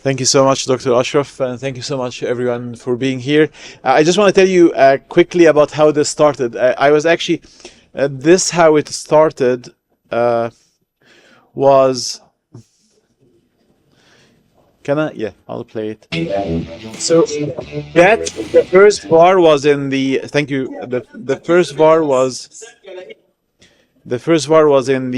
Thank you so much, Dr. Ashraf, and thank you so much, everyone, for being here. I just want to tell you quickly about how this started. I was actually, this how it started was, can I? Yeah, I'll play it. So that the first bar was in the, thank you, the first bar was, in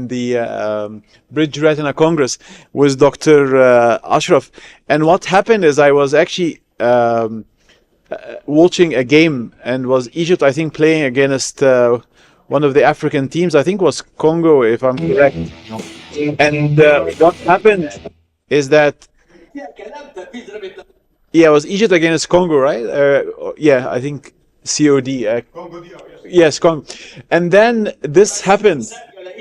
the Bridge Retina Congress with Dr. Ashraf. And what happened is I was actually watching a game, and was Egypt, I think, playing against one of the African teams. I think it was Congo, if I'm correct. And what happened is that, yeah, it was Egypt against Congo, right? Yeah, I think COD. Yes, Congo. And then this happened,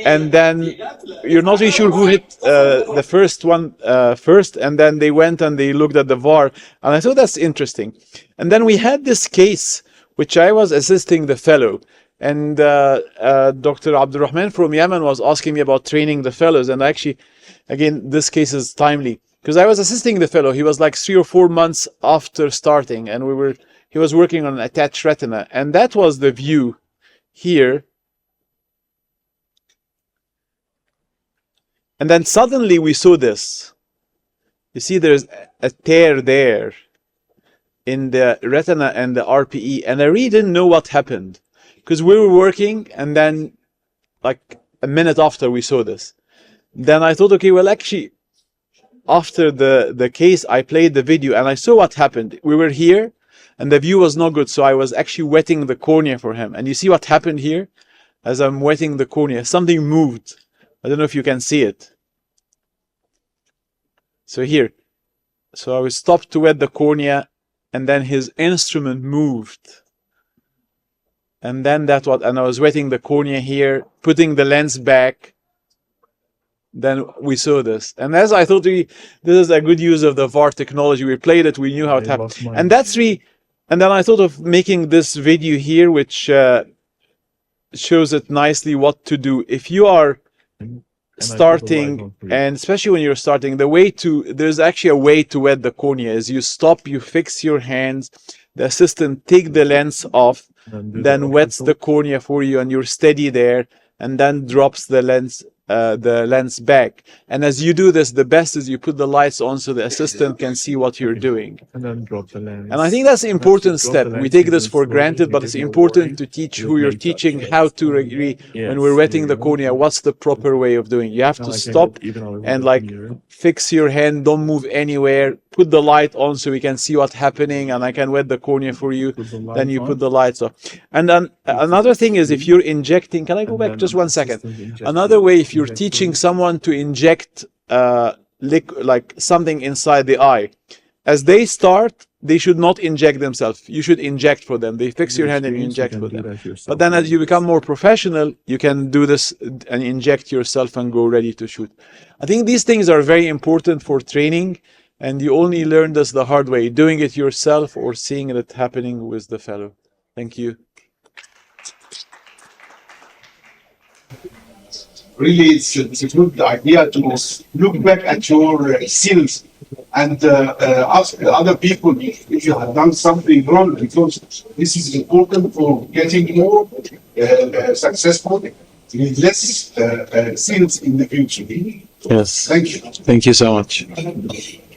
and then you're not really sure who hit the first one first, and then they went and they looked at the VAR, and I thought that's interesting. And then we had this case, which I was assisting the fellow, and Dr. Abdurrahman from Yemen was asking me about training the fellows, and actually, again, this case is timely, because I was assisting the fellow. He was like 3 or 4 months after starting, and he was working on an attached retina, and that was the view here. And then suddenly we saw this. You see there's a tear there in the retina and the RPE, and I really didn't know what happened, because we were working, and then like a minute after we saw this. Then I thought, okay, well, actually, after the case, I played the video and I saw what happened. We were here and the view was not good, so I was actually wetting the cornea for him. And you see what happened here? As I'm wetting the cornea, something moved. I don't know if you can see it. So here, so I was stopped to wet the cornea, and then his instrument moved. And then and I was wetting the cornea here, putting the lens back. Then we saw this. And as I thought, this is a good use of the VAR technology. We played it, we knew how it happened. And and then I thought of making this video here, which shows it nicely what to do. If you are starting, and especially when you're starting, there's actually a way to wet the cornea. Is you stop, you fix your hands, the assistant take the lens off, then wets the cornea for you, and you're steady there, and then drops the lens back. And as you do this, the best is you put the lights on so the assistant can see what you're doing. And then drop the lens. And I think that's an important step. We take this for granted, but it's important to teach who you're teaching how to when we're wetting the cornea, what's the proper way of doing. You have to stop and like fix your hand, don't move anywhere, put the light on so we can see what's happening, and I can wet the cornea for you. Then you put the lights off. And then another thing is, if you're injecting, can I go back just 1 second? Another way, if you're teaching someone to inject like something inside the eye, as they start, they should not inject themselves. You should inject for them. They fix your hand and you inject for them. But then as you become more professional, you can do this and inject yourself and go ready to shoot. I think these things are very important for training, and you only learn this the hard way, doing it yourself or seeing it happening with the fellow. Thank you. Really, it's a good idea to look back at your skills and ask other people if you have done something wrong, because this is important for getting more successful with less skills in the future. Yes. Thank you. Thank you so much.